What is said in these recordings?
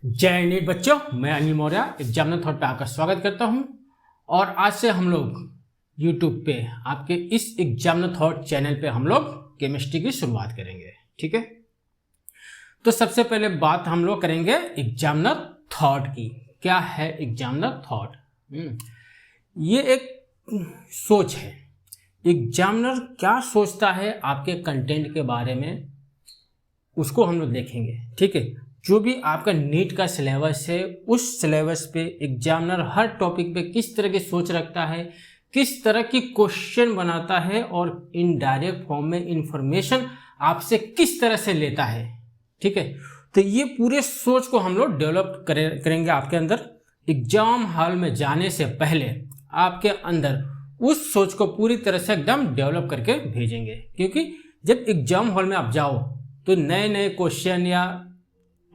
जय नीट बच्चों, मैं अनिल मौर्य एग्जामिनर थॉट पे आपका स्वागत करता हूं। और आज से हम लोग यूट्यूब पे आपके इस एग्जामिनर थॉट चैनल पे हम लोग केमिस्ट्री की शुरुआत करेंगे। ठीक है, तो सबसे पहले बात हम लोग करेंगे एग्जामिनर थॉट की। क्या है एग्जामिनर थॉट? ये एक सोच है। एग्जामिनर क्या सोचता है आपके कंटेंट के बारे में, उसको हम लोग देखेंगे। ठीक है, जो भी आपका नीट का सिलेबस है उस सिलेबस पे एग्जामिनर हर टॉपिक पे किस तरह की सोच रखता है, किस तरह की क्वेश्चन बनाता है और इनडायरेक्ट फॉर्म में इंफॉर्मेशन आपसे किस तरह से लेता है। ठीक है, तो ये पूरे सोच को हम लोग डेवलप करेंगे आपके अंदर। एग्जाम हॉल में जाने से पहले आपके अंदर उस सोच को पूरी तरह से एकदम डेवलप करके भेजेंगे, क्योंकि जब एग्जाम हॉल में आप जाओ तो नए नए क्वेश्चन या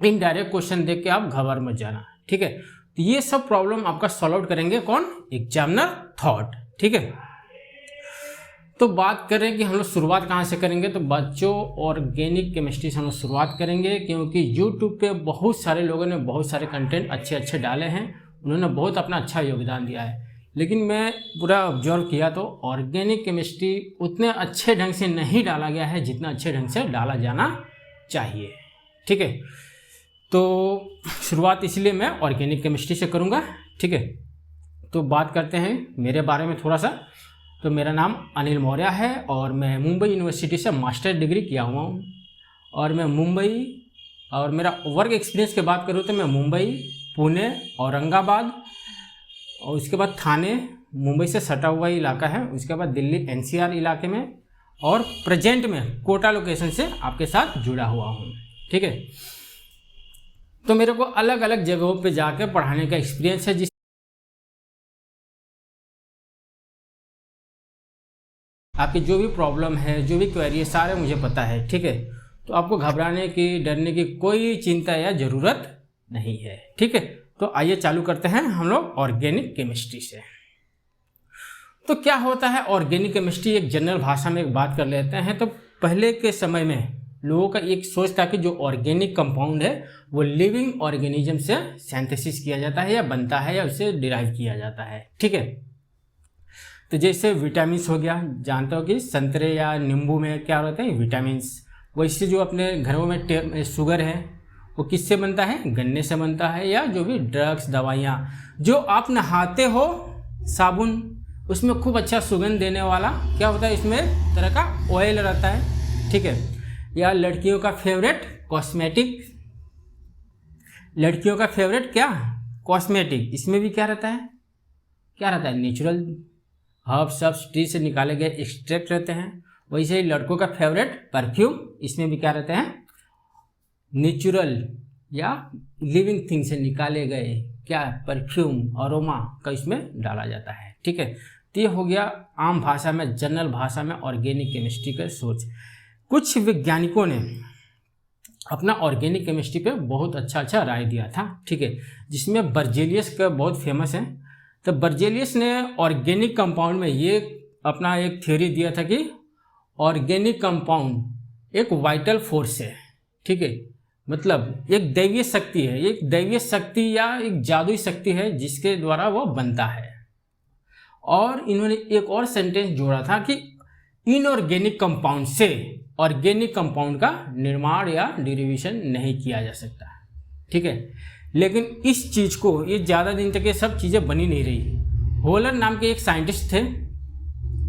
इनडायरेक्ट क्वेश्चन देख के आप घबरा मत जाना। ठीक है, तो ये सब प्रॉब्लम आपका सॉल्व आउट करेंगे कौन? Examiner thought. ठीक है, तो बात करें कि हम लोग शुरुआत कहाँ से करेंगे, तो बच्चों ऑर्गेनिक केमिस्ट्री से हम लोग शुरुआत करेंगे, क्योंकि यूट्यूब पे बहुत सारे लोगों ने बहुत सारे कंटेंट अच्छे अच्छे डाले हैं, उन्होंने बहुत अपना अच्छा योगदान दिया है। लेकिन मैं पूरा ऑब्जर्व किया तो ऑर्गेनिक केमिस्ट्री उतने अच्छे ढंग से नहीं डाला गया है जितना अच्छे ढंग से डाला जाना चाहिए। ठीक है, तो शुरुआत इसलिए मैं ऑर्गेनिक केमिस्ट्री से करूँगा। ठीक है, तो बात करते हैं मेरे बारे में थोड़ा सा। तो मेरा नाम अनिल मौर्य है और मैं मुंबई यूनिवर्सिटी से मास्टर डिग्री किया हुआ हूँ। और मैं मुंबई, और मेरा वर्क एक्सपीरियंस की बात करूँ तो मैं मुंबई, पुणे, औरंगाबाद और उसके बाद थाने, मुंबई से सटा हुआ इलाका है, उसके बाद दिल्ली एनसीआर इलाके में, और प्रेजेंट में कोटा लोकेशन से आपके साथ जुड़ा हुआ हूँ। ठीक है, तो मेरे को अलग अलग जगहों पे जाकर पढ़ाने का एक्सपीरियंस है, जिस आपकी जो भी प्रॉब्लम है, जो भी क्वेरी है, सारे मुझे पता है। ठीक है, तो आपको घबराने की, डरने की कोई चिंता या ज़रूरत नहीं है। ठीक है, तो आइए चालू करते हैं हम लोग ऑर्गेनिक केमिस्ट्री से। तो क्या होता है ऑर्गेनिक केमिस्ट्री, एक जनरल भाषा में एक बात कर लेते हैं। तो पहले के समय में लोगों का एक सोच था कि जो ऑर्गेनिक कंपाउंड है वो लिविंग ऑर्गेनिज्म से सिंथेसिस किया जाता है या बनता है या उसे डिराइव किया जाता है। ठीक है, तो जैसे विटामिन हो गया, जानते हो कि संतरे या नींबू में क्या होता है, विटामिन। वैसे जो अपने घरों में शुगर है वो किससे बनता है? गन्ने से बनता है। या जो भी ड्रग्स, दवाइयाँ जो आप नहाते हो, साबुन, उसमें खूब अच्छा सुगंध देने वाला क्या होता है, इसमें तरह का ऑयल रहता है। ठीक है, या लड़कियों का फेवरेट कॉस्मेटिक, लड़कियों का फेवरेट क्या, कॉस्मेटिक, इसमें भी क्या रहता है, क्या रहता है, नेचुरल हर्ब सब्स ट्री से निकाले गए एक्सट्रैक्ट रहते हैं। वैसे ही लड़कों का फेवरेट परफ्यूम, इसमें भी क्या रहते हैं, नेचुरल या लिविंग थिंग से निकाले गए क्या, परफ्यूम, अरोमा का इसमें डाला जाता है। ठीक है, तो ये हो गया आम भाषा में, जनरल भाषा में ऑर्गेनिक केमिस्ट्री का सोच। कुछ वैज्ञानिकों ने अपना ऑर्गेनिक केमिस्ट्री पे बहुत अच्छा अच्छा राय दिया था। ठीक है, जिसमें बर्जेलियस का बहुत फेमस है। तो बर्जेलियस ने ऑर्गेनिक कंपाउंड में ये अपना एक थ्योरी दिया था कि ऑर्गेनिक कंपाउंड एक वाइटल फोर्स है। ठीक है, मतलब एक दैवीय शक्ति है, एक दैवीय शक्ति या एक जादुई शक्ति है जिसके द्वारा वो बनता है। और इन्होंने एक और सेंटेंस जोड़ा था कि इनऑर्गेनिक कंपाउंड से ऑर्गेनिक कंपाउंड का निर्माण या डिरिवेशन नहीं किया जा सकता। ठीक है, लेकिन इस चीज़ को, ये ज़्यादा दिन तक ये सब चीज़ें बनी नहीं रही। होलर नाम के एक साइंटिस्ट थे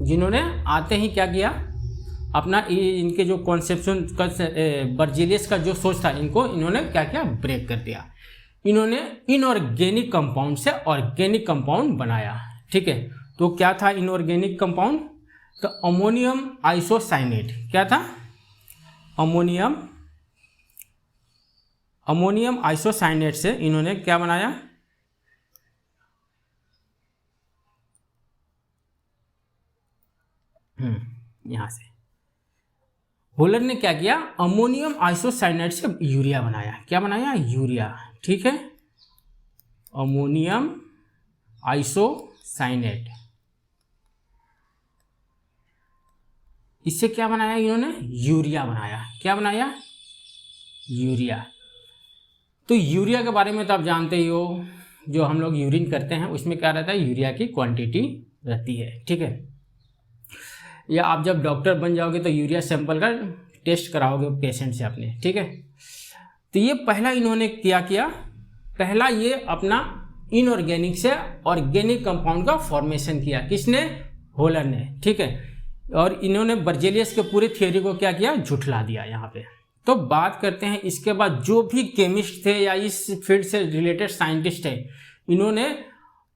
जिन्होंने आते ही क्या किया, अपना इनके जो कॉन्सेप्शन का, बर्जेलियस का जो सोच था, इन्होंने क्या किया, ब्रेक कर दिया। इन्होंने इनऑर्गेनिक कंपाउंड से ऑर्गेनिक कंपाउंड बनाया। ठीक है, तो क्या था इनऑर्गेनिक कंपाउंड? तो अमोनियम आइसोसाइनेट, क्या था, अमोनियम आइसोसाइनेट से इन्होंने क्या बनाया, यहां से होलर ने क्या किया, अमोनियम आइसोसाइनेट से यूरिया बनाया। क्या बनाया? यूरिया। ठीक है, अमोनियम आइसोसाइनेट, इससे क्या बनाया इन्होंने, यूरिया बनाया। क्या बनाया? यूरिया। तो यूरिया के बारे में तो आप जानते ही हो, जो हम लोग यूरिन करते हैं उसमें क्या रहता है, यूरिया की क्वांटिटी रहती है, ठीक है। या आप जब डॉक्टर बन जाओगे तो यूरिया सैंपल का टेस्ट कराओगे पेशेंट से अपने, ठीक है। तो ये पहला इन्होंने किया पहला ये अपना इनऑर्गेनिक से ऑर्गेनिक कंपाउंड का फॉर्मेशन किया, किसने, होलर ने, ठीक है। और इन्होंने बर्जेलियस के पूरे थियोरी को क्या किया, झुठला दिया यहाँ पे। तो बात करते हैं इसके बाद जो भी केमिस्ट थे या इस फील्ड से रिलेटेड साइंटिस्ट है, इन्होंने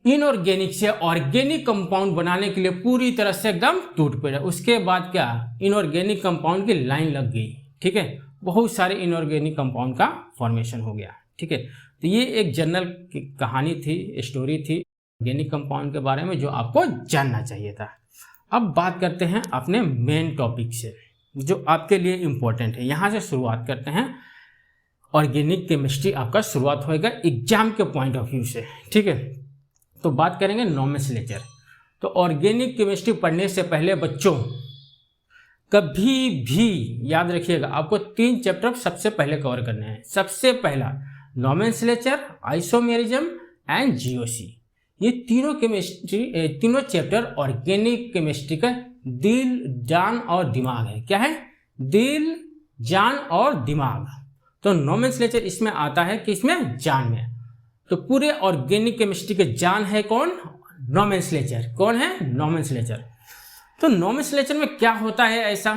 इनऑर्गेनिक से ऑर्गेनिक कंपाउंड बनाने के लिए पूरी तरह से एकदम टूट पड़े। उसके बाद क्या, इनऑर्गेनिक कंपाउंड की लाइन लग गई, ठीक है। बहुत सारे इनऑर्गेनिक कंपाउंड का फॉर्मेशन हो गया, ठीक है। तो ये एक जनरल कहानी थी, स्टोरी थी ऑर्गेनिक कंपाउंड के बारे में जो आपको जानना चाहिए था। अब बात करते हैं अपने मेन टॉपिक से जो आपके लिए इम्पोर्टेंट है। यहाँ से शुरुआत करते हैं। ऑर्गेनिक केमिस्ट्री आपका शुरुआत होएगा एग्जाम के पॉइंट ऑफ व्यू से, ठीक है। तो बात करेंगे नॉमेनक्लेचर। तो ऑर्गेनिक केमिस्ट्री पढ़ने से पहले बच्चों कभी भी याद रखिएगा, आपको 3 चैप्टर सबसे पहले कवर करने हैं। सबसे पहला नॉमेनक्लेचर, आइसोमेरिज्म एंड जीओसी। ये तीनों चैप्टर ऑर्गेनिक केमिस्ट्री का दिल, जान और दिमाग है। क्या है, दिल, जान और दिमाग। तो नॉमेनक्लेचर इसमें आता है कि इसमें जान में, तो पूरे ऑर्गेनिक केमिस्ट्री के जान है कौन, नॉमेनक्लेचर। कौन है, नॉमेनक्लेचर। तो नॉमेनक्लेचर में क्या होता है ऐसा,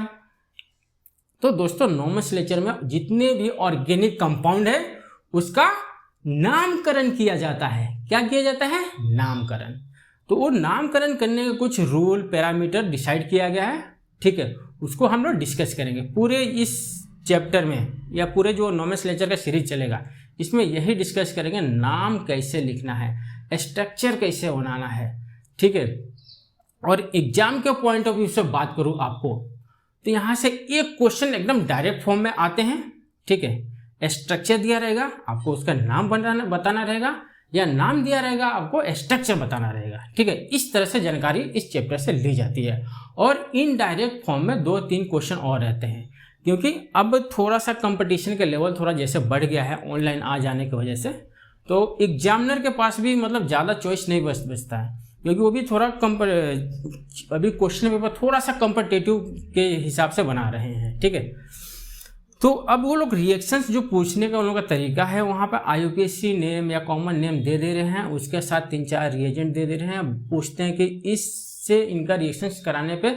तो दोस्तों नॉमेनक्लेचर में जितने भी ऑर्गेनिक कंपाउंड है उसका नामकरण किया जाता है। क्या किया जाता है, नामकरण। तो वो नामकरण करने के कुछ रूल, पैरामीटर डिसाइड किया गया है, ठीक है। उसको हम लोग डिस्कस करेंगे पूरे इस चैप्टर में, या पूरे जो नॉमेनक्लेचर का सीरीज चलेगा इसमें यही डिस्कस करेंगे। नाम कैसे लिखना है, स्ट्रक्चर कैसे बनाना है, ठीक है। और एग्जाम के पॉइंट ऑफ व्यू से बात करूँ आपको, तो यहाँ से एक क्वेश्चन एकदम डायरेक्ट फॉर्म में आते हैं, ठीक है। स्ट्रक्चर दिया रहेगा, आपको उसका नाम बताना रहेगा, या नाम दिया रहेगा, आपको स्ट्रक्चर बताना रहेगा, ठीक है। इस तरह से जानकारी इस चैप्टर से ली जाती है। और इनडायरेक्ट फॉर्म में 2-3 क्वेश्चन और रहते हैं, क्योंकि अब थोड़ा सा कंपटीशन का लेवल थोड़ा जैसे बढ़ गया है ऑनलाइन आ जाने की वजह से, तो एग्जामिनर के पास भी मतलब ज़्यादा चॉइस नहीं बचता है, क्योंकि वो भी थोड़ा अभी क्वेश्चन पेपर थोड़ा सा कॉम्पिटिटिव के हिसाब से बना रहे हैं, ठीक है। तो अब वो लोग रिएक्शंस जो पूछने का उन लोगों का तरीका है, वहाँ पर IUPAC नेम या कॉमन नेम दे रहे हैं, उसके साथ 3-4 रिएजेंट दे रहे हैं, पूछते हैं कि इससे इनका रिएक्शंस कराने पे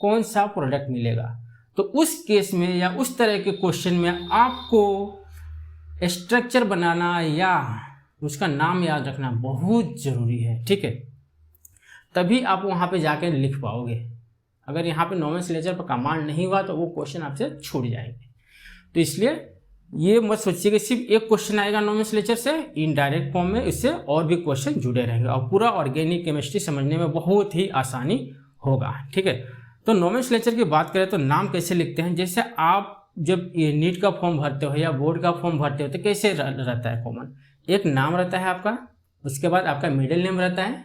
कौन सा प्रोडक्ट मिलेगा। तो उस केस में या उस तरह के क्वेश्चन में आपको स्ट्रक्चर बनाना या उसका नाम याद रखना बहुत ज़रूरी है, ठीक है। तभी आप वहाँ पे जाकर लिख पाओगे। अगर यहाँ पे नॉमेनक्लेचर पर कमांड नहीं हुआ तो वो क्वेश्चन आपसे छूट जाएंगे। तो इसलिए ये मत सोचिए कि सिर्फ एक क्वेश्चन आएगा नॉमेनक्लेचर से, इनडायरेक्ट फॉर्म में इससे और भी क्वेश्चन जुड़े रहेंगे और पूरा ऑर्गेनिक केमिस्ट्री समझने में बहुत ही आसानी होगा, ठीक है। तो नॉमेनक्लेचर की बात करें तो नाम कैसे लिखते हैं, जैसे आप जब ये नीट का फॉर्म भरते हो या बोर्ड का फॉर्म भरते हो तो कैसे रहता है, कॉमन एक नाम रहता है आपका, उसके बाद आपका मिडिल नेम रहता है,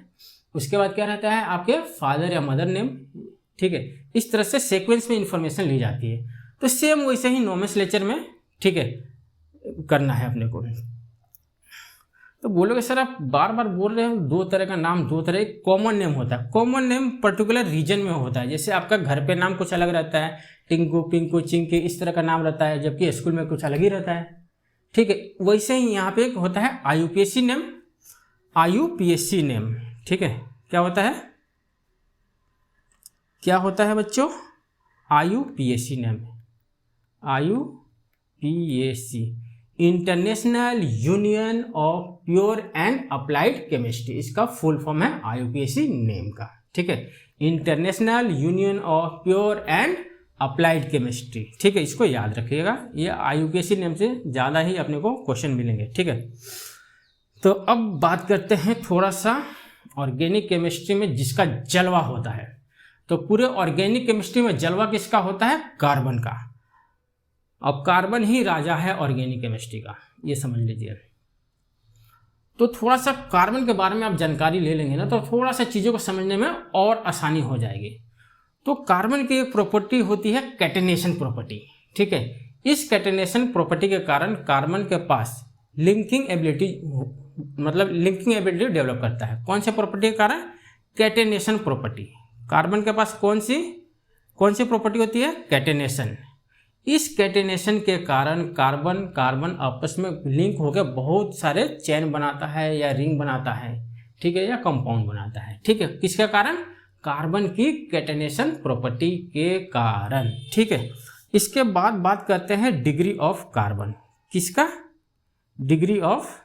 उसके बाद क्या रहता है आपके फादर या मदर नेम, ठीक है। इस तरह से सीक्वेंस में इंफॉर्मेशन ली जाती है। तो सेम वैसे ही नॉमेनक्लेचर में, ठीक है, करना है अपने को। तो बोलोगे सर आप बार बार बोल रहे हो 2 तरह का नाम, 2 तरह एक कॉमन नेम होता है। कॉमन नेम पर्टिकुलर रीजन में होता है, जैसे आपका घर पे नाम कुछ अलग रहता है, टिंकू, पिंकू, चिंकी, इस तरह का नाम रहता है, जबकि स्कूल में कुछ अलग ही रहता है, ठीक है। वैसे ही यहाँ पे एक होता है IUPAC नेम, IUPAC नेम, ठीक है। क्या होता है, क्या होता है बच्चों, IUPAC name, IUPAC international union of pure and applied chemistry, इसका फुल फॉर्म है IUPAC नेम का, ठीक है। International union of pure and applied chemistry, ठीक है। इसको याद रखिएगा, ये IUPAC नेम से ज़्यादा ही अपने को क्वेश्चन मिलेंगे, ठीक है। तो अब बात करते हैं थोड़ा सा ऑर्गेनिक केमिस्ट्री में जिसका जलवा होता है। तो पूरे ऑर्गेनिक केमिस्ट्री में जलवा किसका होता है, कार्बन का। अब कार्बन ही राजा है ऑर्गेनिक केमिस्ट्री का, ये समझ लीजिए। तो थोड़ा सा कार्बन के बारे में आप जानकारी ले लेंगे ना, तो थोड़ा सा चीज़ों को समझने में और आसानी हो जाएगी। तो कार्बन की एक प्रॉपर्टी होती है कैटेनेशन प्रॉपर्टी, ठीक है। इस कैटेनेशन प्रॉपर्टी के कारण कार्बन के पास लिंकिंग एबिलिटी, मतलब लिंकिंग एबिलिटी डेवलप करता है। कौन से प्रॉपर्टी के कारण? Catenation property. कार्बन के पास कौन सी प्रॉपर्टी होती है? कैटेनेशन। इस कैटेनेशन के कारण कार्बन कार्बन आपस में लिंक होकर बहुत सारे चेन बनाता है या रिंग बनाता है, ठीक है, या कंपाउंड बनाता है, ठीक है। किसके कारण? कार्बन की कैटेनेशन प्रॉपर्टी के कारण, ठीक है। इसके बाद बात करते हैं डिग्री ऑफ कार्बन। किसका? Degree of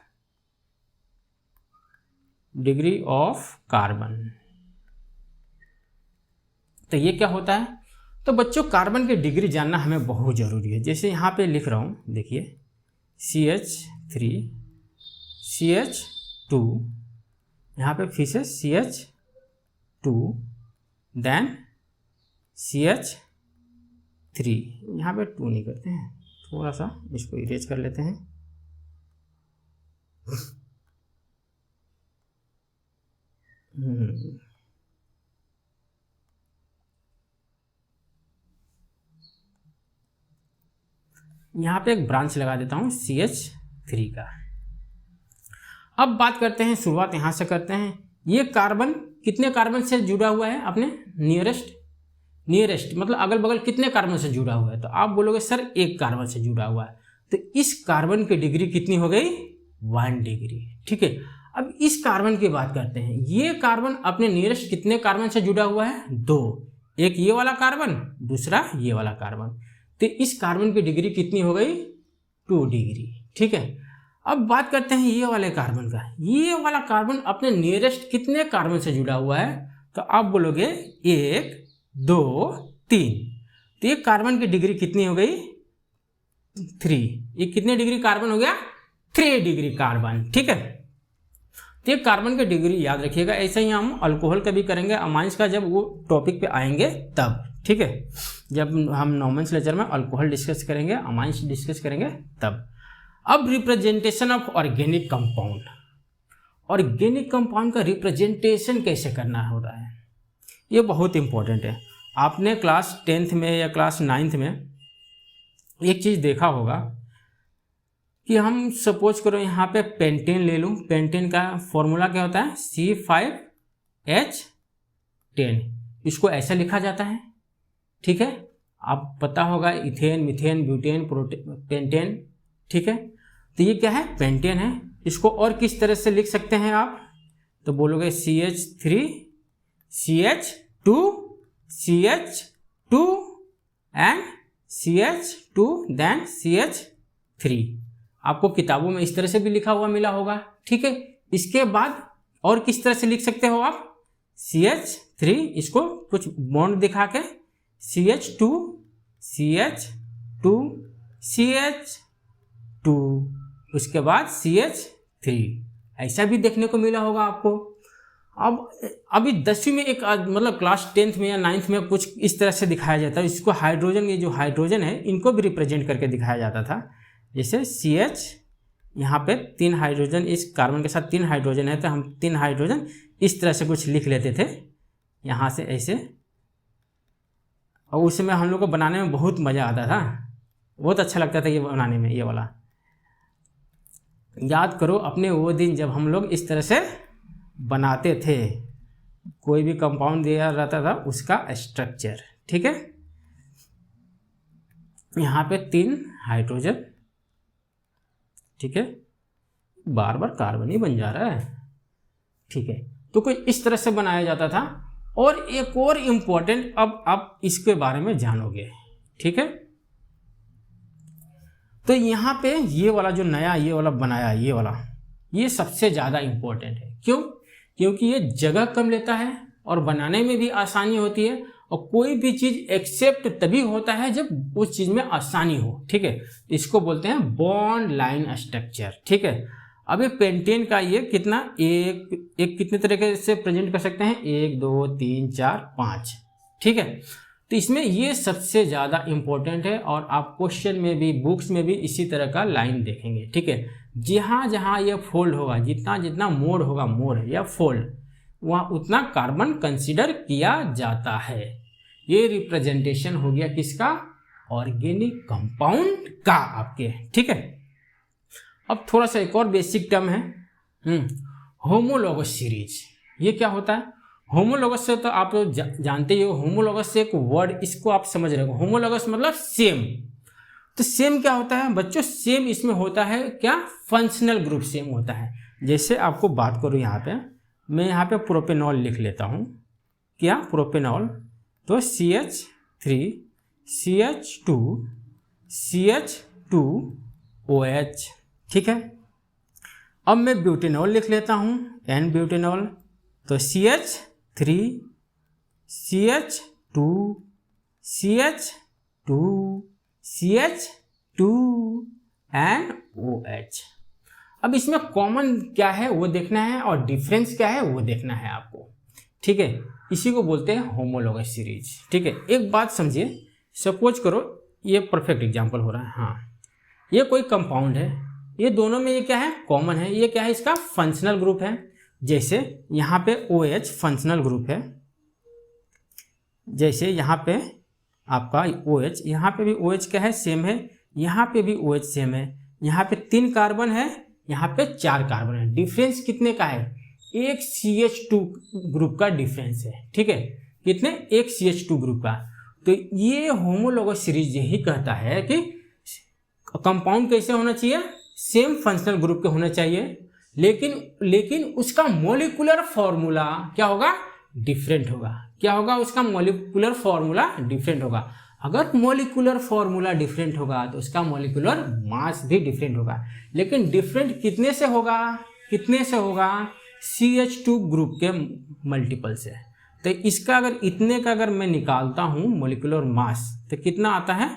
carbon. तो ये क्या होता है? तो बच्चों कार्बन की डिग्री जानना हमें बहुत ज़रूरी है। जैसे यहाँ पे लिख रहा हूँ, देखिए CH3 CH2, यहाँ पे फिर से CH2 देन CH3, यहाँ पे 2 नहीं करते हैं, थोड़ा सा इसको इरेज कर लेते हैं। यहाँ पे एक ब्रांच लगा देता हूँ CH3 का। अब बात करते हैं, शुरुआत यहाँ से करते हैं। ये कार्बन कितने कार्बन से जुड़ा हुआ है? अपने नियरेस्ट मतलब अगल बगल कितने कार्बन से जुड़ा हुआ है? तो आप बोलोगे सर 1 कार्बन से जुड़ा हुआ है। तो इस कार्बन की डिग्री कितनी हो गई? 1 डिग्री, ठीक है। अब इस कार्बन की बात करते हैं। ये कार्बन अपने नियरेस्ट कितने कार्बन से जुड़ा हुआ है? 2। एक ये वाला कार्बन, दूसरा ये वाला कार्बन। तो इस कार्बन की डिग्री कितनी हो गई? 2 डिग्री, ठीक है। अब बात करते हैं ये वाले कार्बन का। ये वाला कार्बन अपने नियरेस्ट कितने कार्बन से जुड़ा हुआ है? तो आप बोलोगे 1 2 3। तो ये कार्बन की डिग्री कितनी हो गई? 3। ये कितने डिग्री कार्बन हो गया? 3 डिग्री कार्बन, ठीक है। तो ये कार्बन की डिग्री याद रखिएगा। ऐसे ही हम अल्कोहल का भी करेंगे, अमाइंस का जब वो टॉपिक पे आएंगे तब, ठीक है। जब हम नॉमेनक्लेचर में अल्कोहल डिस्कस करेंगे, अमाइंस डिस्कस करेंगे तब। अब representation of organic compound. Organic compound का रिप्रेजेंटेशन कैसे करना होता है, ये बहुत इंपॉर्टेंट है। आपने क्लास 10th में या क्लास 9th में एक चीज़ देखा होगा कि हम सपोज करो यहाँ पे पेंटेन ले लूँ। पेंटेन का फॉर्मूला क्या होता है? C5H10। इसको ऐसा लिखा जाता है, ठीक है। आप पता होगा इथेन, मीथेन, ब्यूटेन, पेंटेन, ठीक है। तो ये क्या है? पेंटेन है। इसको और किस तरह से लिख सकते हैं आप? तो बोलोगे CH3 CH2 CH2 and CH2 then CH3। आपको किताबों में इस तरह से भी लिखा हुआ मिला होगा, ठीक है। इसके बाद और किस तरह से लिख सकते हो आप? CH3, इसको कुछ बॉन्ड दिखा के CH2 CH2 CH2, उसके बाद CH3, ऐसा भी देखने को मिला होगा आपको। अब अभी 10वीं में एक मतलब क्लास 10th में या 9th में कुछ इस तरह से दिखाया जाता है। इसको हाइड्रोजन, ये जो हाइड्रोजन है इनको भी रिप्रेजेंट करके दिखाया जाता था। जैसे CH, यहाँ पे 3 हाइड्रोजन, इस कार्बन के साथ 3 हाइड्रोजन है तो हम 3 हाइड्रोजन इस तरह से कुछ लिख लेते थे यहाँ से ऐसे। और उस समय हम लोग को बनाने में बहुत मज़ा आता था, बहुत अच्छा लगता था ये बनाने में। ये वाला याद करो अपने वो दिन जब हम लोग इस तरह से बनाते थे, कोई भी कंपाउंड दिया रहता था उसका स्ट्रक्चर, ठीक है। यहाँ पे 3 हाइड्रोजन, ठीक है, बार बार कार्बन ही बन जा रहा है, ठीक है। तो कोई इस तरह से बनाया जाता था। और एक और इम्पोर्टेंट, अब आप इसके बारे में जानोगे, ठीक है। तो यहाँ पे ये वाला जो नया ये वाला बनाया, ये वाला, ये सबसे ज़्यादा इम्पोर्टेंट है। क्यों? क्योंकि ये जगह कम लेता है और बनाने में भी आसानी होती है। और कोई भी चीज़ एक्सेप्ट तभी होता है जब उस चीज़ में आसानी हो, ठीक है। इसको बोलते हैं बॉन्ड लाइन स्ट्रक्चर, ठीक है। अब ये पेंटेन का ये कितना एक कितने तरीके से प्रेजेंट कर सकते हैं? 1 2 3 4 5, ठीक है। तो इसमें ये सबसे ज़्यादा इम्पोर्टेंट है और आप क्वेश्चन में भी, बुक्स में भी इसी तरह का लाइन देखेंगे, ठीक है। जहाँ जहाँ ये फोल्ड होगा, जितना जितना मोड होगा, मोड या फोल्ड, वहाँ उतना कार्बन कंसीडर किया जाता है। ये रिप्रेजेंटेशन हो गया किसका? ऑर्गेनिक कंपाउंड का आपके, ठीक है। अब थोड़ा सा एक और बेसिक टर्म है, होमोलोगस सीरीज। ये क्या होता है? होमोलोगस से तो आप जानते ही हो, होमोलोगस से एक वर्ड, इसको आप समझ रहे हो, होमोलोगस मतलब सेम। तो सेम क्या होता है बच्चों? सेम इसमें होता है क्या? फंक्शनल ग्रुप सेम होता है। जैसे आपको बात करूँ यहाँ पे, मैं यहाँ पे प्रोपेनॉल लिख लेता हूँ। क्या? प्रोपेनॉल। तो CH3 CH2 CH2OH, ठीक है। अब मैं ब्यूटेनॉल लिख लेता हूँ, N ब्यूटेनॉल। तो CH3 CH2 CH2 CH2 and OH। अब इसमें कॉमन क्या है वो देखना है और डिफरेंस क्या है वो देखना है आपको, ठीक है। इसी को बोलते हैं होमोलोगस सीरीज, ठीक है। एक बात समझिए, सपोज करो ये परफेक्ट एग्जांपल हो रहा है, हाँ, ये कोई कंपाउंड है, ये दोनों में ये क्या है? कॉमन है। ये क्या है? इसका फंक्शनल ग्रुप है। जैसे यहाँ पे OH फंक्शनल ग्रुप है, जैसे यहाँ पे आपका OH, यहाँ पे भी OH क्या है? सेम है। यहाँ पे भी OH सेम है। यहाँ पे 3 कार्बन है, यहाँ पे 4 कार्बन है। डिफरेंस कितने का है? एक CH2 ग्रुप का डिफरेंस है, ठीक है। कितने? एक CH2 ग्रुप का। तो ये होमोलोगस सीरीज यही कहता है कि कंपाउंड कैसे होना चाहिए? सेम फंक्शनल ग्रुप के होना चाहिए, लेकिन उसका मॉलिक्यूलर फॉर्मूला क्या होगा? डिफरेंट होगा। क्या होगा? उसका मॉलिक्यूलर फॉर्मूला डिफरेंट होगा। अगर मॉलिक्यूलर फॉर्मूला डिफरेंट होगा तो उसका मॉलिक्यूलर मास भी डिफरेंट होगा। लेकिन डिफरेंट कितने से होगा? कितने से होगा? CH2 ग्रुप के मल्टीपल से। तो इसका अगर इतने का अगर मैं निकालता हूँ मॉलिक्यूलर मास, तो कितना आता है?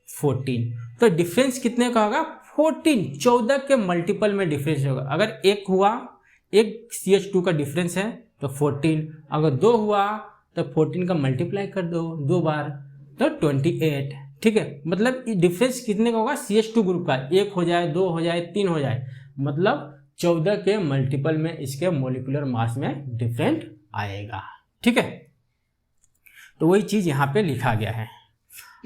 14। तो डिफरेंस कितने का होगा? 14, 14 के मल्टीपल में डिफरेंस होगा। अगर एक हुआ, एक CH2 का डिफरेंस है तो 14, अगर 2 हुआ तो 14 का मल्टीप्लाई कर दो 2 बार तो 28, ठीक है। मतलब डिफरेंस कितने का होगा? CH2 ग्रुप का 1 हो जाए, 2 हो जाए, 3 हो जाए, मतलब 14 के मल्टीपल में इसके मॉलिक्यूलर मास में डिफरेंट आएगा, ठीक है। तो वही चीज यहाँ पे लिखा गया है।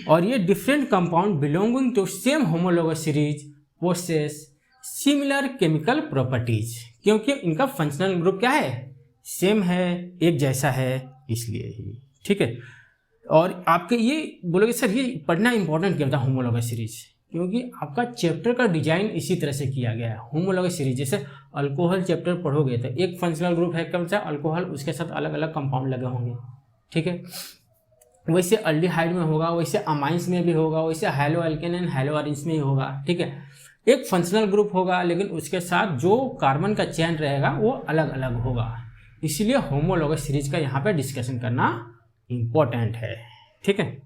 और ये different compound belonging to same homologous series possess similar chemical properties, क्योंकि इनका फंक्शनल ग्रुप क्या है? सेम है, एक जैसा है, इसलिए ही, ठीक है। और आपके ये बोलोगे सर ये पढ़ना इंपॉर्टेंट क्यों था होमोलोगस सीरीज? क्योंकि आपका चैप्टर का डिजाइन इसी तरह से किया गया है। होमोलोगस सीरीज, जैसे अल्कोहल चैप्टर पढ़ोगे तो एक फंक्शनल ग्रुप है कौन सा? अल्कोहल, उसके साथ अलग अलग कंपाउंड लगे होंगे, ठीक है। वैसे अल्डिहाइड में होगा, वैसे अमाइंस में भी होगा, वैसे hello alkene and hello arrange में ही होगा, ठीक है। एक फंक्शनल ग्रुप होगा, लेकिन उसके साथ जो कार्बन का चेन रहेगा वो अलग अलग होगा। इसलिए होमोलोगस सीरीज का यहाँ पे डिस्कशन करना इंपॉर्टेंट है, ठीक है।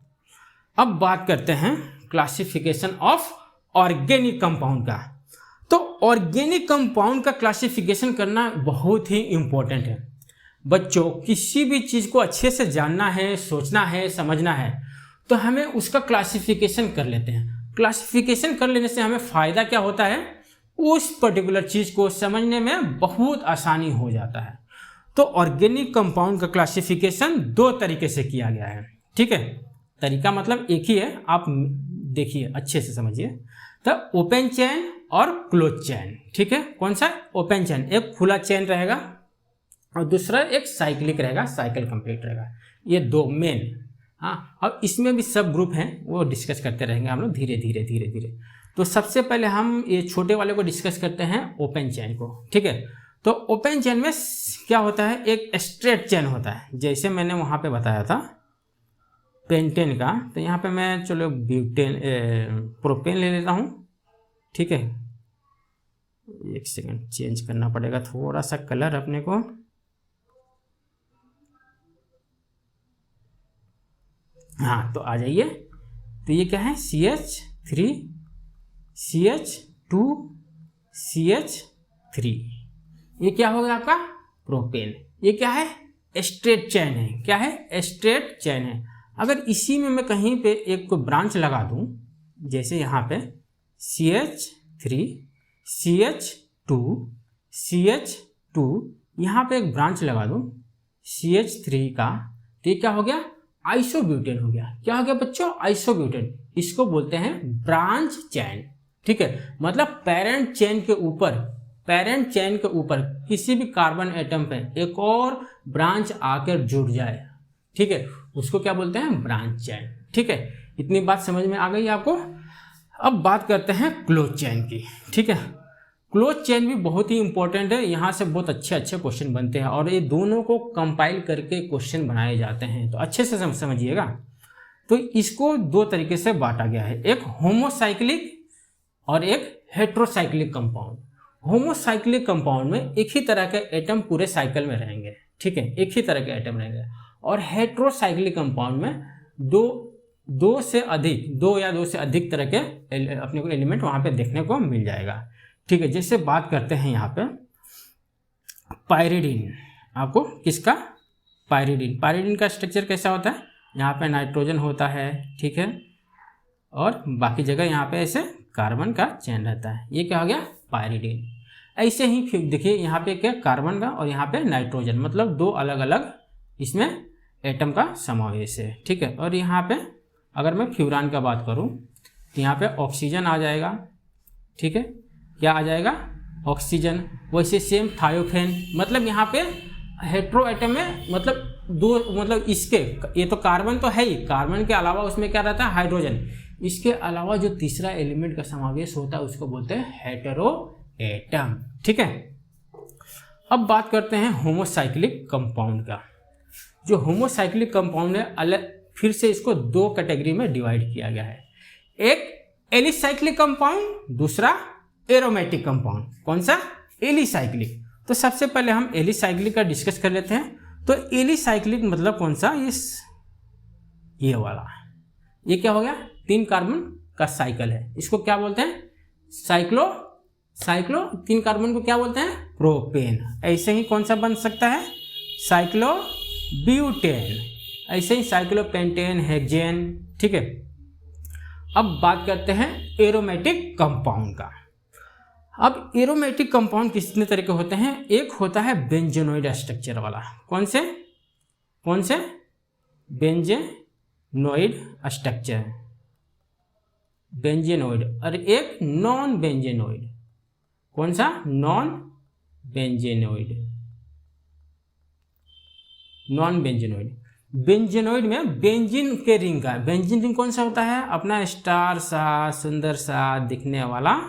अब बात करते हैं क्लासिफिकेशन ऑफ ऑर्गेनिक कंपाउंड का। तो ऑर्गेनिक कंपाउंड का क्लासिफिकेशन करना बहुत ही इंपॉर्टेंट है बच्चों। किसी भी चीज को अच्छे से जानना है, सोचना है, समझना है, तो हमें उसका क्लासिफिकेशन कर लेते हैं। क्लासिफिकेशन कर लेने से हमें फायदा क्या होता है? उस पर्टिकुलर चीज को समझने में बहुत आसानी हो जाता है। तो ऑर्गेनिक कंपाउंड का क्लासिफिकेशन 2 तरीके से किया गया है, ठीक है। तरीका मतलब एक ही है, आप देखिए अच्छे से समझिए। तो ओपन चेन और क्लोज चेन, ठीक है। कौन सा? ओपन चेन, एक खुला चेन रहेगा और दूसरा एक साइक्लिक रहेगा, साइकिल कंप्लीट रहेगा। ये 2 मेन। हाँ, अब इसमें भी सब ग्रुप हैं, वो डिस्कस करते रहेंगे हम लोग धीरे धीरे धीरे धीरे। तो सबसे पहले हम ये छोटे वाले को डिस्कस करते हैं, ओपन चेन को, ठीक है। तो ओपन चेन में क्या होता है? एक स्ट्रेट चेन होता है, जैसे मैंने वहाँ पे बताया था पेंटेन का। तो यहाँ पे मैं चलो ब्यूटेन प्रोपेन ले लेता हूँ, ठीक है। एक सेकंड, चेंज करना पड़ेगा थोड़ा सा कलर अपने को। हाँ, तो आ जाइए। तो ये क्या है? CH3 CH2 CH3, ये क्या होगा आपका? प्रोपेन। ये क्या है? स्ट्रेट चेन है। क्या है? स्ट्रेट चेन है। अगर इसी में मैं कहीं पे एक को ब्रांच लगा दूं, जैसे यहाँ पे CH3 CH2 CH2, यहाँ पे एक ब्रांच लगा दूं CH3 का, तो ये क्या हो गया? आइसोब्यूटेन हो गया। क्या हो गया बच्चों? आइसोब्यूटेन। इसको बोलते हैं ब्रांच चेन, ठीक है, मतलब पेरेंट चेन के ऊपर किसी भी कार्बन एटम पे एक और ब्रांच आकर जुड़ जाए, ठीक है, उसको क्या बोलते हैं, ब्रांच चेन। ठीक है, इतनी बात समझ में आ गई आपको। अब बात करते हैं क्लोज चेन की। ठीक है, क्लोज चेन भी बहुत ही इंपॉर्टेंट है, यहाँ से बहुत अच्छे अच्छे क्वेश्चन बनते हैं और ये दोनों को कंपाइल करके क्वेश्चन बनाए जाते हैं, तो अच्छे से समझिएगा। तो इसको दो तरीके से बांटा गया है, एक होमोसाइक्लिक और एक हेट्रोसाइक्लिक कंपाउंड। होमोसाइक्लिक कंपाउंड में एक ही तरह के एटम पूरे साइकिल में रहेंगे, ठीक है, एक ही तरह के एटम रहेंगे। और हेट्रोसाइक्लिक कंपाउंड में दो या दो से अधिक तरह के अपने को एलिमेंट वहां पे देखने को मिल जाएगा। ठीक है, जैसे बात करते हैं यहाँ पे पायरिडीन, आपको किसका, पायरिडीन का स्ट्रक्चर कैसा होता है, यहाँ पे नाइट्रोजन होता है, ठीक है, और बाकी जगह यहाँ पे ऐसे कार्बन का चेन रहता है, ये क्या हो गया, पायरिडीन। ऐसे ही फिर देखिए यहाँ पे क्या, कार्बन का और यहाँ पे नाइट्रोजन, मतलब दो अलग अलग इसमें एटम का समावेश है। ठीक है, और यहाँ पे अगर मैं फ्यूरान का बात करूँ तो यहाँ पे ऑक्सीजन आ जाएगा, ठीक है, क्या आ जाएगा, ऑक्सीजन। वैसे सेम थायोफेन, मतलब यहाँ पे हेट्रो एटम में मतलब दो, मतलब इसके, ये तो कार्बन तो है ही, कार्बन के अलावा उसमें क्या रहता है, हाइड्रोजन, इसके अलावा जो तीसरा एलिमेंट का समावेश होता है उसको बोलते हैं हेटेरो एटम। ठीक है, अब बात करते हैं होमोसाइक्लिक कंपाउंड का। जो होमोसाइक्लिक कंपाउंड है, अलग फिर से इसको दो कैटेगरी में डिवाइड किया गया है, एक एलिसाइक्लिक कंपाउंड, दूसरा एरोमेटिक कंपाउंड। कौन सा, एलिसाइक्लिक। तो सबसे पहले हम एलिसाइक्लिक का डिस्कस कर लेते हैं। तो एलिसाइक्लिक मतलब कौन सा, ये वाला, ये क्या हो गया, 3 कार्बन का साइकिल है, इसको क्या बोलते हैं, साइक्लो 3 कार्बन को क्या बोलते हैं, प्रोपेन। ऐसे ही कौन सा बन सकता है, साइक्लो ब्यूटेन, ऐसे ही साइक्लोपेंटेन, हेक्सेन। ठीक है, अब बात करते हैं एरोमेटिक कंपाउंड का। अब एरोमेटिक कंपाउंड कितने तरह के होते हैं, एक होता है बेंजेनोइड स्ट्रक्चर वाला, कौन से बेंजेनोइड स्ट्रक्चर, बेंजेनोइड, और एक नॉन बेंजेनोइड, कौन सा, नॉन बेंजेनोइड। बेंजेनोइड में बेंजीन के रिंग का, बेंजीन रिंग कौन सा होता है, अपना स्टार सा सुंदर सा दिखने वाला,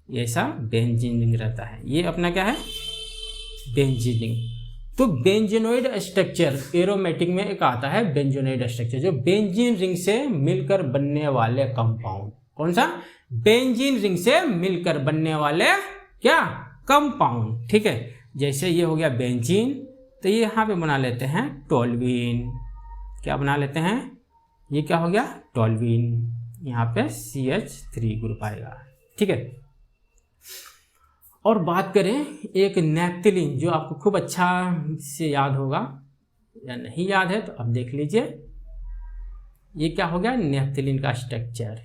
ये ऐसा बेंजीन रिंग रहता है, ये अपना क्या है, बेंजीन रिंग। तो बेंजेनोइड स्ट्रक्चर एरोमेटिक में एक आता है बेंजेनोइड स्ट्रक्चर, जो बेंजीन रिंग से मिलकर बनने वाले कंपाउंड, कौन सा, बेंजीन रिंग से मिलकर बनने वाले क्या, कंपाउंड। ठीक है, जैसे ये हो गया बेंजीन, तो ये यहाँ पे बना लेते हैं टोल्यूइन, क्या बना लेते हैं, ये क्या हो गया, टोल्यूइन, यहाँ पे CH3 ग्रुप आएगा। ठीक है, और बात करें एक नेप्थलीन, जो आपको खूब अच्छा से याद होगा, या नहीं याद है तो अब देख लीजिए, ये क्या हो गया, नेप्थलीन का स्ट्रक्चर,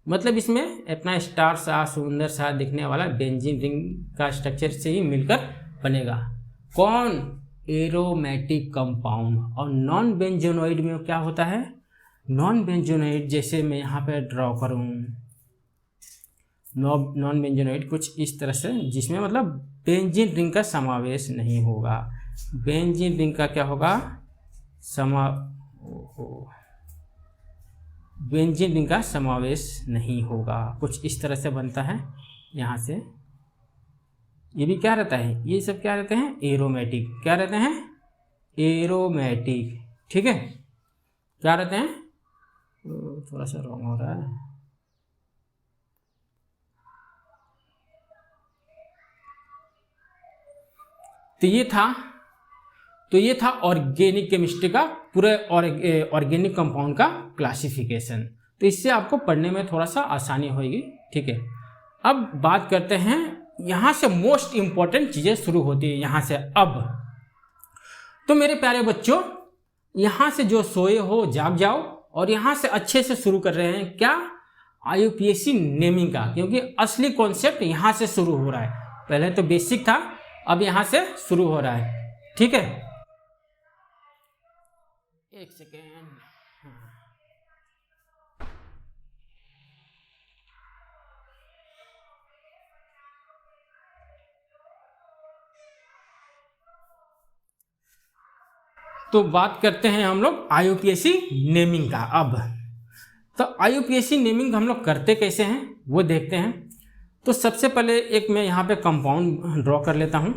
मतलब इसमें अपना स्टार सा सुंदर सा दिखने वाला बेंजीन रिंग का स्ट्रक्चर से ही मिलकर बनेगा, कौन, एरोमेटिक कंपाउंड। और नॉन बेंजेनोइड में क्या होता है, नॉन बेंजेनोइड, जैसे मैं यहाँ पे ड्रॉ करूँ, नॉन बेंजेनोइड कुछ इस तरह से, जिसमें मतलब बेंजीन रिंग का समावेश नहीं होगा, बेंजीन रिंग का क्या होगा, बेंजीन रिंग का समावेश नहीं होगा, कुछ इस तरह से बनता है। यहाँ से ये भी क्या रहता है, ये सब क्या रहते हैं, एरोमेटिक, क्या रहते हैं, एरोमेटिक। ठीक है, क्या रहते हैं, थोड़ा सा रॉन्ग हो रहा है, तो ये था ऑर्गेनिक केमिस्ट्री का पूरे ऑर्गेनिक कंपाउंड का क्लासिफिकेशन। तो इससे आपको पढ़ने में थोड़ा सा आसानी होगी। ठीक है, अब बात करते हैं, यहाँ से मोस्ट इंपॉर्टेंट चीजें शुरू होती है यहाँ से। अब तो मेरे प्यारे बच्चों, यहाँ से जो सोए हो जाग जाओ, और यहाँ से अच्छे से शुरू कर रहे हैं क्या, IUPAC नेमिंग का, क्योंकि असली कॉन्सेप्ट यहाँ से शुरू हो रहा है। पहले तो बेसिक था, अब यहाँ से शुरू हो रहा है। ठीक है, एक सेकेंड, तो बात करते हैं हम लोग IUPAC नेमिंग का। अब तो IUPAC नेमिंग हम लोग करते कैसे हैं वो देखते हैं। तो सबसे पहले एक मैं यहाँ पे कंपाउंड ड्रॉ कर लेता हूँ,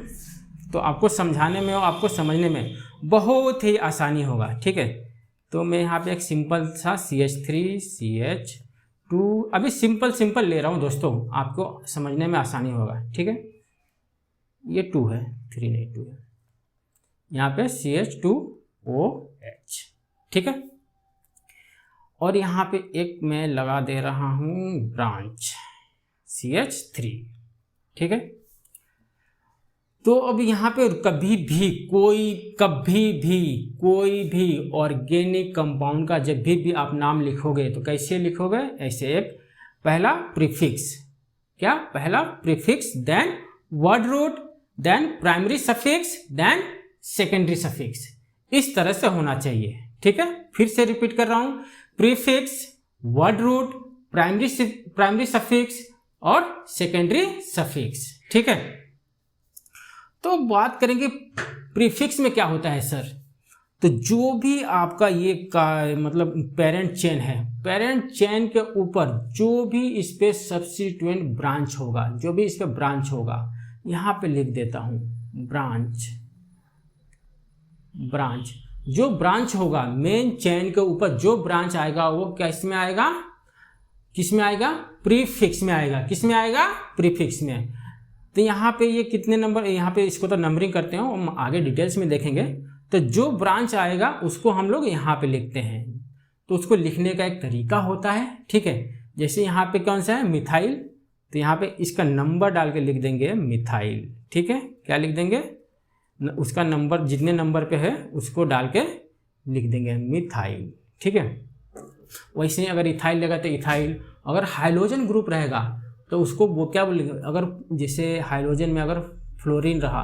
तो आपको समझाने में और आपको समझने में बहुत ही आसानी होगा, ठीक है। तो मैं यहाँ पे एक सिंपल सा CH3 CH2 अभी सिंपल ले रहा हूँ दोस्तों, आपको समझने में आसानी होगा, ठीक है। ये 2 है, 3 नहीं 2 है, यहाँ पे CH2OH, ठीक है। और यहाँ पे एक मैं लगा दे रहा हूँ ब्रांच CH3, ठीक है। तो अब यहाँ पे कभी भी कोई ऑर्गेनिक कंपाउंड का जब भी आप नाम लिखोगे तो कैसे लिखोगे, ऐसे एक पहला प्रीफिक्स, क्या पहला prefix, then word root, then primary suffix, then secondary suffix, इस तरह से होना चाहिए, ठीक है। फिर से रिपीट कर रहा हूँ, prefix, word root, primary suffix और सेकेंडरी सफिक्स, ठीक है। तो बात करेंगे प्रीफिक्स में क्या होता है सर। तो जो भी आपका ये मतलब पेरेंट चेन है, पेरेंट चेन के ऊपर जो भी इस पे सब्स्टिट्यूएंट ब्रांच होगा, जो भी इस पे ब्रांच होगा, यहाँ पे लिख देता हूँ ब्रांच, जो ब्रांच होगा मेन चेन के ऊपर जो ब्रांच आएगा वो किसमें आएगा, प्रीफिक्स में आएगा, किसमें आएगा, प्रीफिक्स में। तो यहाँ पे ये कितने नंबर, यहाँ पे इसको तो नंबरिंग करते हैं, हम आगे डिटेल्स में देखेंगे। तो जो ब्रांच आएगा उसको हम लोग यहाँ पे लिखते हैं, तो उसको लिखने का एक तरीका होता है, ठीक है। जैसे यहाँ पे कौन सा है, मिथाइल, तो यहाँ पे इसका नंबर डाल के लिख देंगे मिथाइल, ठीक है। क्या लिख देंगे, उसका नंबर जितने नंबर पे है उसको डाल के लिख देंगे मिथाइल, ठीक है। वैसे ही अगर इथाइल लेगा तो इथाइल, अगर हाइड्रोजन ग्रुप रहेगा तो उसको वो क्या बोलेंगे, अगर जैसे हाइड्रोजन में अगर फ्लोरीन रहा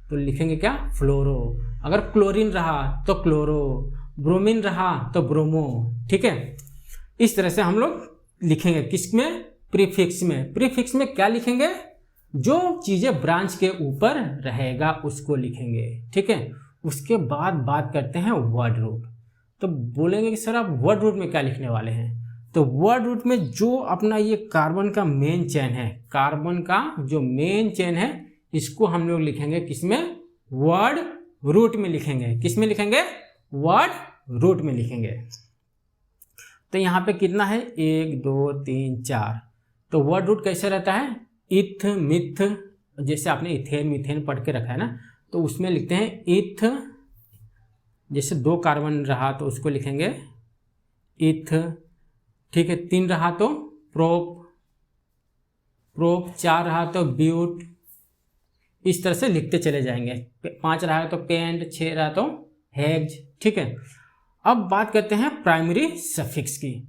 तो लिखेंगे क्या, फ्लोरो, अगर क्लोरीन रहा तो क्लोरो, ब्रोमीन रहा तो ब्रोमो, ठीक है। इस तरह से हम लोग लिखेंगे, किसमें, प्रीफिक्स में। प्रीफिक्स में क्या लिखेंगे, जो चीज़ें ब्रांच के ऊपर रहेगा उसको लिखेंगे, ठीक है। उसके बाद बात करते हैं वर्ड रूट। तो बोलेंगे कि सर आप वर्ड रूट में क्या लिखने वाले हैं। तो वर्ड रूट में जो अपना ये कार्बन का मेन चेन है, कार्बन का जो मेन चेन है, इसको हम लोग लिखेंगे किसमें, वर्ड रूट में लिखेंगे, किसमें लिखेंगे, वर्ड रूट में लिखेंगे। तो यहाँ पे कितना है, 1 2 3 4। तो वर्ड रूट कैसे रहता है, इथ मिथ, जैसे आपने इथेन मिथेन पढ़ के रखा है ना, तो उसमें लिखते हैं इथ, जैसे 2 कार्बन रहा तो उसको लिखेंगे इथ, ठीक है। 3 रहा तो प्रोप, 4 रहा तो ब्यूट, इस तरह से लिखते चले जाएंगे। 5 रहा तो पेंट, 6 रहा तो हेक्स, ठीक है। अब बात करते हैं प्राइमरी सफिक्स की।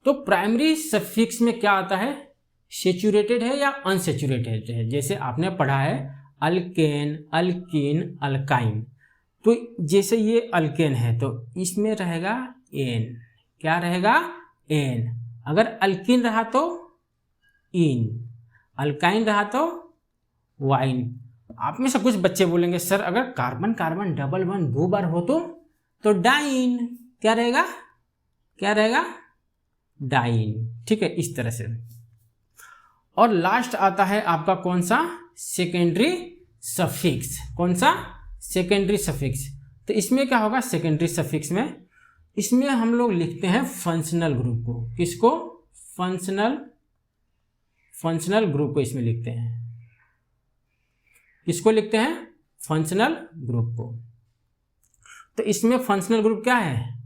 तो प्राइमरी सफिक्स में क्या आता है, सेचुरेटेड है या अनसेचुरेटेड है। जैसे आपने पढ़ा है अल्केन, अल्कीन, अल्काइन। तो जैसे ये अल्केन है तो इसमें रहेगा एन, क्या रहेगा, एन। अगर अल्कीन रहा तो इन, अल्काइन रहा तो वाइन। आप में से कुछ बच्चे बोलेंगे सर अगर कार्बन कार्बन डबल बॉन्ड 2 बार हो तो डाइन, क्या रहेगा, डाइन, ठीक है। इस तरह से। और लास्ट आता है आपका कौन सा, सेकेंडरी सफिक्स। कौन सा, सेकेंडरी सफिक्स। तो इसमें क्या होगा, सेकेंडरी सफिक्स में इसमें हम लोग लिखते हैं फंक्शनल ग्रुप को, किसको, फंक्शनल ग्रुप को इसमें लिखते हैं, किसको लिखते हैं, फंक्शनल ग्रुप को। तो इसमें फंक्शनल ग्रुप क्या है,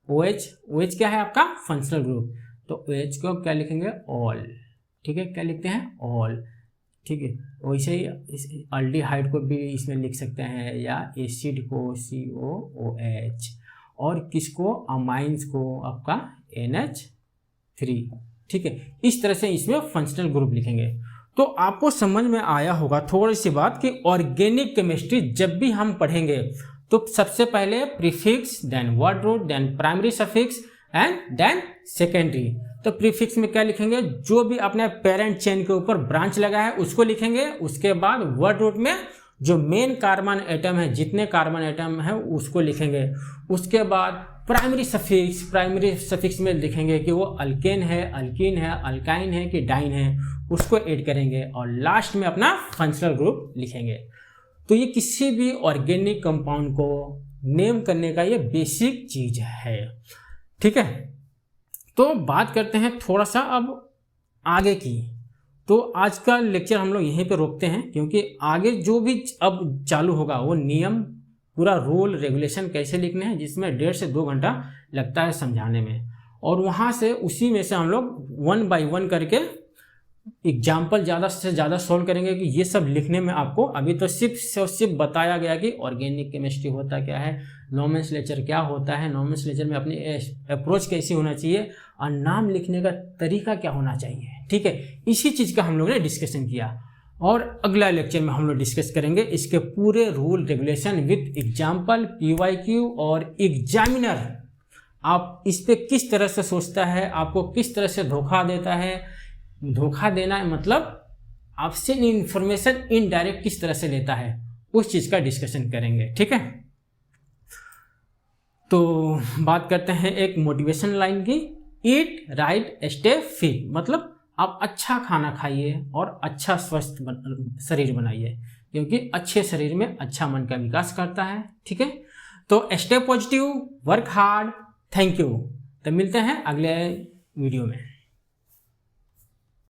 OH, OH क्या है आपका फंक्शनल ग्रुप। तो OH को क्या लिखेंगे, ऑल, ठीक है। क्या लिखते हैं, ऑल, ठीक है। वैसे ही अल्डिहाइड को भी इसमें लिख सकते हैं, या एसिड को COOH, और किसको, अमाइंस को आपका NH3, ठीक है। इस तरह से इसमें फंक्शनल ग्रुप लिखेंगे। तो आपको समझ में आया होगा थोड़ी सी बात कि ऑर्गेनिक केमिस्ट्री जब भी हम पढ़ेंगे तो सबसे पहले prefix, then word root, then primary suffix and then secondary. तो प्रीफिक्स में क्या लिखेंगे, जो भी अपने पेरेंट चेन के ऊपर ब्रांच लगा है उसको लिखेंगे। उसके बाद वर्ड रूट में जो मेन कार्बन एटम है, जितने कार्बन एटम है उसको लिखेंगे। उसके बाद प्राइमरी सफिक्स में लिखेंगे कि वो अल्केन है, अल्कीन है, अल्काइन है कि डाइन है, उसको ऐड करेंगे और लास्ट में अपना फंक्शनल ग्रुप लिखेंगे। तो ये किसी भी ऑर्गेनिक कंपाउंड को नेम करने का ये बेसिक चीज है, ठीक है। तो बात करते हैं थोड़ा सा अब आगे की। तो आज का लेक्चर हम लोग यहीं पे रोकते हैं, क्योंकि आगे जो भी अब चालू होगा वो नियम, पूरा रूल रेगुलेशन कैसे लिखने हैं, जिसमें 1.5 से 2 घंटा लगता है समझाने में, और वहाँ से उसी में से हम लोग 1 बाय 1 करके एग्जाम्पल ज़्यादा से ज़्यादा सोल्व करेंगे कि ये सब लिखने में आपको अभी तो सिर्फ बताया गया कि ऑर्गेनिक केमिस्ट्री होता क्या है, नॉमेनक्लेचर क्या होता है, नॉमेनक्लेचर में अपनी अप्रोच कैसी होना चाहिए और नाम लिखने का तरीका क्या होना चाहिए, ठीक है। इसी चीज़ का हम लोगों ने डिस्कशन किया, और अगला लेक्चर में हम लोग डिस्कस करेंगे इसके पूरे rule regulation with example, PYQ और एग्जामिनर आप इस पे किस तरह से सोचता है, आपको किस तरह से धोखा देता है। धोखा देना मतलब आपसे इंफॉर्मेशन इनडायरेक्ट किस तरह से लेता है, उस चीज का डिस्कशन करेंगे, ठीक है। तो बात करते हैं एक मोटिवेशन लाइन की, ईट राइट स्टे फिट, मतलब आप अच्छा खाना खाइए और अच्छा स्वस्थ शरीर बनाइए, क्योंकि अच्छे शरीर में अच्छा मन का विकास करता है, ठीक है। तो stay positive, work hard, thank you. तो मिलते हैं अगले वीडियो में।